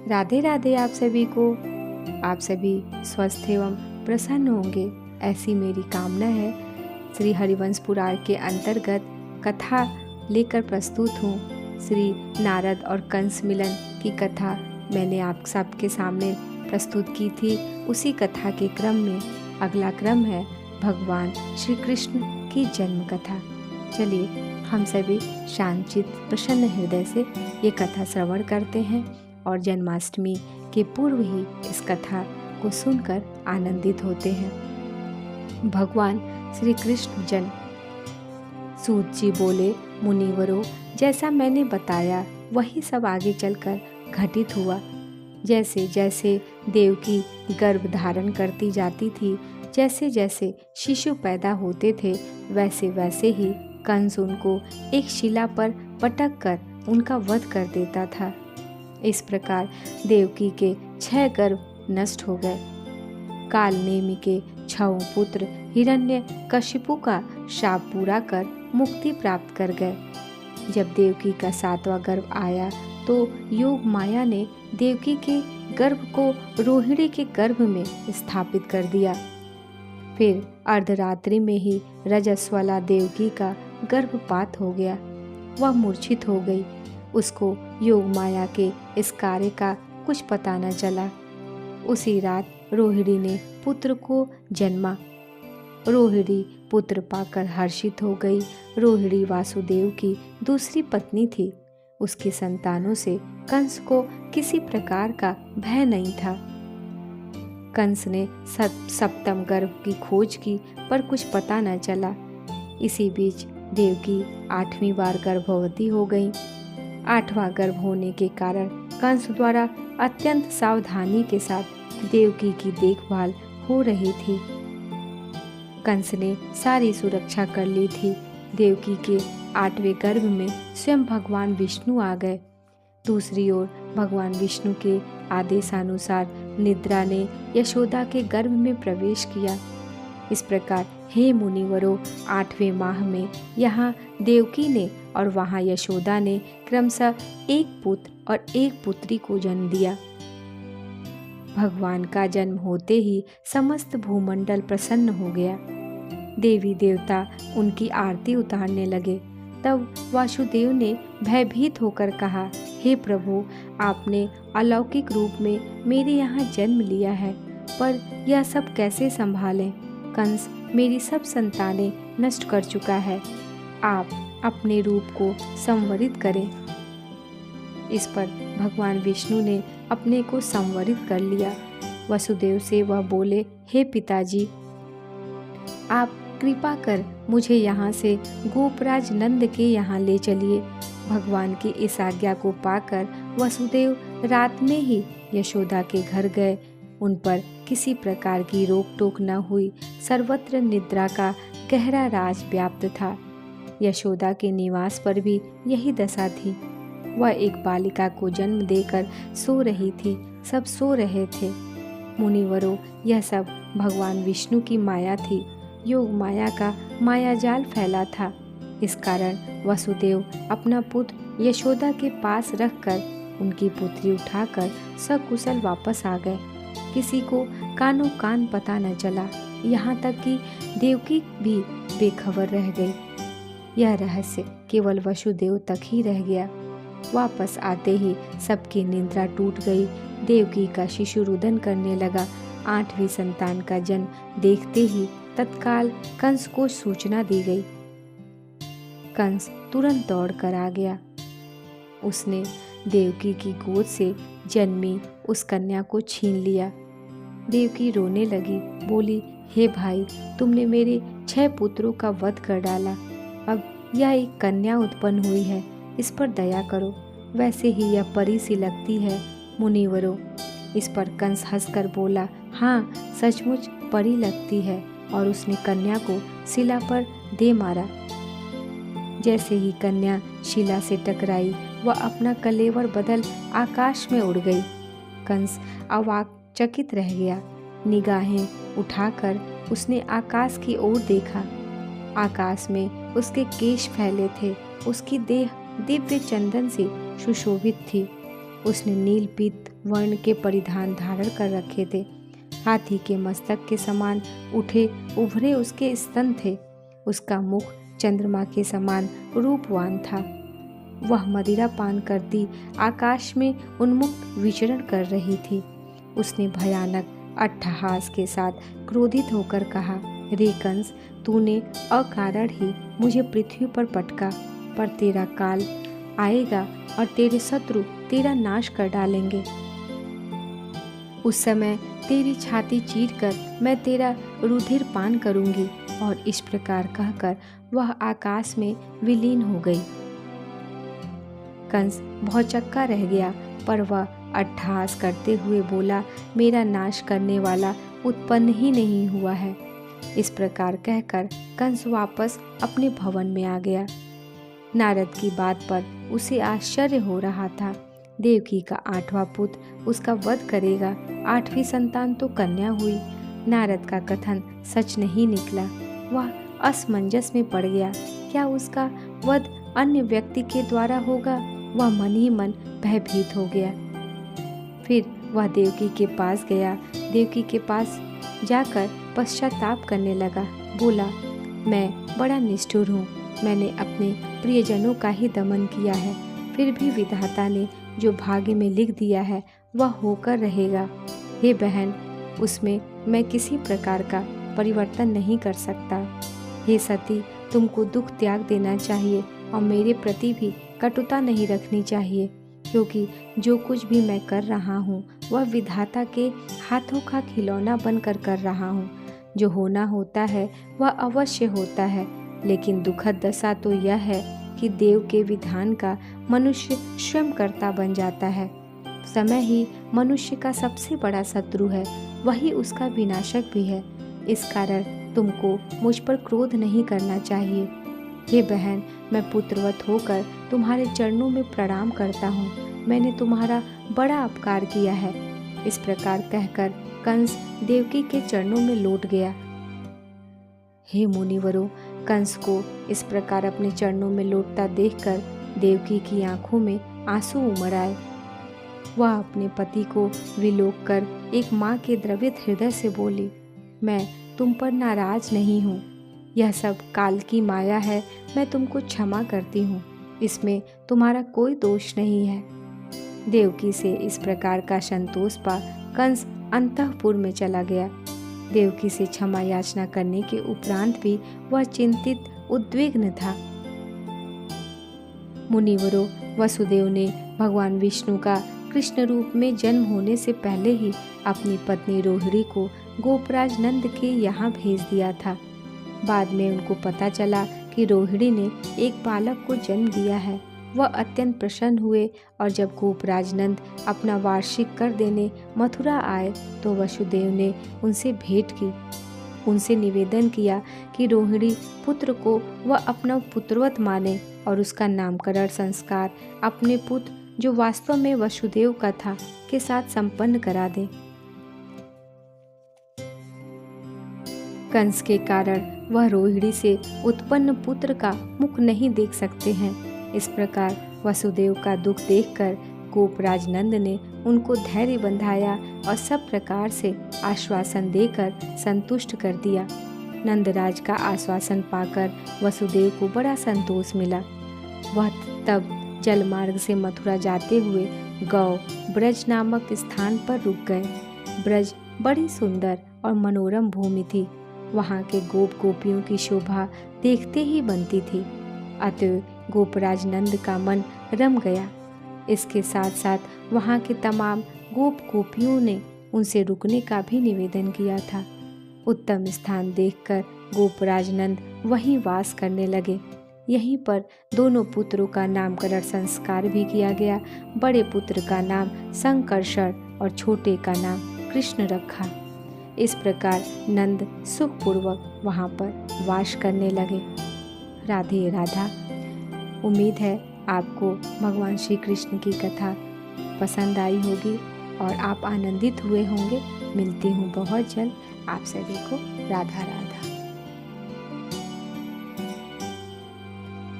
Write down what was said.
राधे राधे आप सभी को। आप सभी स्वस्थ एवं प्रसन्न होंगे, ऐसी मेरी कामना है। श्री हरिवंश पुराण के अंतर्गत कथा लेकर प्रस्तुत हूँ। श्री नारद और कंस मिलन की कथा मैंने आप सबके सामने प्रस्तुत की थी। उसी कथा के क्रम में अगला क्रम है भगवान श्री कृष्ण की जन्म कथा। चलिए हम सभी शांतचित्त प्रसन्न हृदय से ये कथा श्रवण करते हैं और जन्माष्टमी के पूर्व ही इस कथा को सुनकर आनंदित होते हैं। भगवान श्री कृष्ण जन्म। सूत जी बोले, मुनिवरों, जैसा मैंने बताया वही सब आगे चलकर घटित हुआ। जैसे जैसे देवकी गर्भ धारण करती जाती थी, जैसे जैसे शिशु पैदा होते थे, वैसे वैसे ही कंस उनको एक शिला पर पटक कर उनका वध कर देता था। इस प्रकार देवकी के 6 गर्भ नष्ट हो गए। कालनेमि के 6 पुत्र हिरण्यकशिपु का शाप पूरा कर मुक्ति प्राप्त कर गए। जब देवकी का 7वां गर्भ आया तो योग माया ने देवकी के गर्भ को रोहिणी के गर्भ में स्थापित कर दिया। फिर अर्धरात्रि में ही रजस्वला देवकी का गर्भपात हो गया। वह मूर्छित हो गई। उसको योग माया के इस कार्य का कुछ पता न चला। उसी रात रोहिणी ने पुत्र को जन्मा। रोहिणी पुत्र पाकर हर्षित हो गई। रोहिणी वासुदेव की दूसरी पत्नी थी। उसकी संतानों से कंस को किसी प्रकार का भय नहीं था। कंस ने सप्तम गर्भ की खोज की, पर कुछ पता न चला। इसी बीच देवकी 8वीं बार गर्भवती हो गई। 8वां गर्भ होने के कारण कंस द्वारा अत्यंत सावधानी के साथ देवकी की देखभाल हो रही थी। कंस ने सारी सुरक्षा कर ली थी। देवकी के 8वें गर्भ में स्वयं भगवान विष्णु आ गए। दूसरी ओर भगवान विष्णु के आदेशानुसार निद्रा ने यशोदा के गर्भ में प्रवेश किया। इस प्रकार हे मुनिवरों, 8वें माह में यहाँ देवकी ने और वहाँ यशोदा ने क्रमशः एक पुत्र और एक पुत्री को जन्म दिया। भगवान का जन्म होते ही समस्त भूमंडल प्रसन्न हो गया। देवी देवता उनकी आरती उतारने लगे। तब वासुदेव ने भयभीत होकर कहा, हे प्रभु, आपने अलौकिक रूप में मेरे यहाँ जन्म लिया है, पर यह सब कैसे संभालें? कंस मेरी सब संतानें नष्ट कर चुका है। आप अपने रूप को संवरित करें। इस पर भगवान विष्णु ने अपने को संवरित कर लिया। वसुदेव से वह बोले, हे पिताजी, आप कृपा कर मुझे यहाँ से गोपराज नंद के यहाँ ले चलिए। भगवान की इस आज्ञा को पाकर वसुदेव रात में ही यशोदा के घर गए। उन पर किसी प्रकार की रोक टोक न हुई। सर्वत्र निद्रा का गहरा राज व्याप्त था। यशोदा के निवास पर भी यही दशा थी। वह एक बालिका को जन्म देकर सो रही थी। सब सो रहे थे। मुनिवरों, यह सब भगवान विष्णु की माया थी। योग माया का मायाजाल फैला था। इस कारण वसुदेव अपना पुत्र यशोदा के पास रखकर उनकी पुत्री उठाकर सकुशल वापस आ गए। किसी को कानों कान पता न चला, यहाँ तक कि देवकी भी बेखबर रह गई। यह रहस्य केवल वसुदेव तक ही रह गया। वापस आते ही सबकी निद्रा टूट गई। देवकी का शिशु रुदन करने लगा। 8वीं संतान का जन्म देखते ही तत्काल कंस को सूचना दी गई। कंस तुरंत दौड़ कर आ गया। उसने देवकी की गोद से जन्मी उस कन्या को छीन लिया। देवकी रोने लगी, बोली, हे भाई, तुमने मेरे 6 पुत्रों का वध कर डाला। अब यह एक कन्या उत्पन्न हुई है, इस पर दया करो। वैसे ही यह परी सी लगती है। मुनिवरों, इस पर कंस हंसकर बोला, हाँ, सचमुच परी लगती है। और उसने कन्या को शिला पर दे मारा। जैसे ही कन्या शिला से टकराई, वह अपना कलेवर बदल आकाश में उड़ गई। कंस अवाक चकित रह गया। निगाहें उठाकर उसने आकाश की ओर देखा। आकाश में उसके केश फैले थे। उसकी देह दिव्य चंदन से सुशोभित थी। उसने नील पीत वर्ण के परिधान धारण कर रखे थे। हाथी के मस्तक के समान उठे उभरे उसके स्तन थे। उसका मुख चंद्रमा के समान रूपवान था। वह मदिरा पान करती आकाश में उन्मुक्त विचरण कर रही थी। उसने भयानक अट्टहास के साथ क्रोधित होकर कहा, रे कंस, तूने अकारण ही मुझे पृथ्वी पर पटका, पर तेरा काल आएगा और तेरे शत्रु तेरा नाश कर डालेंगे। उस समय तेरी छाती चीरकर मैं तेरा रुधिर पान करूंगी। और इस प्रकार कहकर वह आकाश में विलीन हो गई। कंस भौचक्का रह गया, पर वह अट्टहास करते हुए बोला, मेरा नाश करने वाला उत्पन्न ही नहीं हुआ है। इस प्रकार कहकर कंस वापस अपने भवन में आ गया। नारद की बात पर उसे आश्चर्य हो रहा था। देवकी का 8वां पुत्र उसका वध करेगा। 8वीं संतान तो कन्या हुई। नारद का कथन सच नहीं निकला। वह असमंजस में पड़ गया। क्या उसका वध अन्य व्यक्ति के द्वारा होगा? वह मन ही मन भयभीत हो गया। फिर वह देवकी के पास गया। देवकी के पास जाकर पश्चाताप करने लगा। बोला, मैं बड़ा निष्ठुर हूँ। मैंने अपने प्रियजनों का ही दमन किया है। फिर भी विधाता ने जो भाग्य में लिख दिया है वह होकर रहेगा। हे बहन, उसमें मैं किसी प्रकार का परिवर्तन नहीं कर सकता। हे सती, तुमको दुख त्याग देना चाहिए और मेरे प्रति भी कटुता नहीं रखनी चाहिए, क्योंकि जो कुछ भी मैं कर रहा हूँ वह विधाता के हाथों का खिलौना बनकर कर रहा हूँ। जो होना होता है वह अवश्य होता है, लेकिन दुखद दशा तो यह है कि देव के विधान का मनुष्य स्वयं कर्ता बन जाता है। समय ही मनुष्य का सबसे बड़ा शत्रु है, वही उसका विनाशक भी है। इस कारण तुमको मुझ पर क्रोध नहीं करना चाहिए। हे बहन, मैं पुत्रवत होकर तुम्हारे चरणों में प्रणाम करता हूँ। मैंने तुम्हारा बड़ा उपकार किया है। इस प्रकार कहकर कंस देवकी के चरणों में लौट गया। हे मुनिवरों, कंस को इस प्रकार अपने चरणों में लौटता देखकर देवकी की आंखों में आंसू उमड़ आए। वह अपने पति को विलोक कर एक माँ के द्रवित हृदय से बोली, मैं तुम पर नाराज नहीं हूँ। यह सब काल की माया है। मैं तुमको क्षमा करती हूँ। इसमें तुम्हारा कोई दोष नहीं है। देवकी से इस प्रकार का संतोष पा कंस अंतःपुर में चला गया। देवकी से क्षमा याचना करने के उपरांत भी वह चिंतित उद्विग्न था। मुनिवरों, वसुदेव ने भगवान विष्णु का कृष्ण रूप में जन्म होने से पहले ही अपनी पत्नी रोहिणी को गोपराज नंद के यहाँ भेज दिया था। बाद में उनको पता चला कि रोहिणी ने एक बालक को जन्म दिया है। वह अत्यंत प्रसन्न हुए और जब गोपराज नंद अपना वार्षिक कर देने मथुरा आए तो वसुदेव ने उनसे भेंट की। उनसे निवेदन किया कि रोहिणी पुत्र को वह अपना पुत्रवत माने और उसका नामकरण संस्कार अपने पुत्र, जो वास्तव में वसुदेव का था, के साथ संपन्न करा दे। कंस के कारण वह रोहिणी से उत्पन्न पुत्र का मुख नहीं देख सकते हैं। इस प्रकार वसुदेव का दुख देखकर गोपराज नंद ने उनको धैर्य बंधाया और सब प्रकार से आश्वासन देकर संतुष्ट कर दिया। नंदराज का आश्वासन पाकर वसुदेव को बड़ा संतोष मिला। वह तब जलमार्ग से मथुरा जाते हुए गौ ब्रज नामक स्थान पर रुक गए। ब्रज बड़ी सुंदर और मनोरम भूमि थी। वहाँ के गोप गोपियों की शोभा देखते ही बनती थी। अतः गोपराज नंद का मन रम गया। इसके साथ साथ वहाँ के तमाम गोप गोपियों ने उनसे रुकने का भी निवेदन किया था। उत्तम स्थान देखकर गोपराज नंद वहीं वास करने लगे। यहीं पर दोनों पुत्रों का नामकरण संस्कार भी किया गया। बड़े पुत्र का नाम संकर्षण और छोटे का नाम कृष्ण रखा। इस प्रकार नंद सुखपूर्वक वहाँ पर वास करने लगे। राधे राधा। उम्मीद है आपको भगवान श्री कृष्ण की कथा पसंद आई होगी और आप आनंदित हुए होंगे। मिलती हूँ बहुत जल्द आप सभी को। राधा राधा।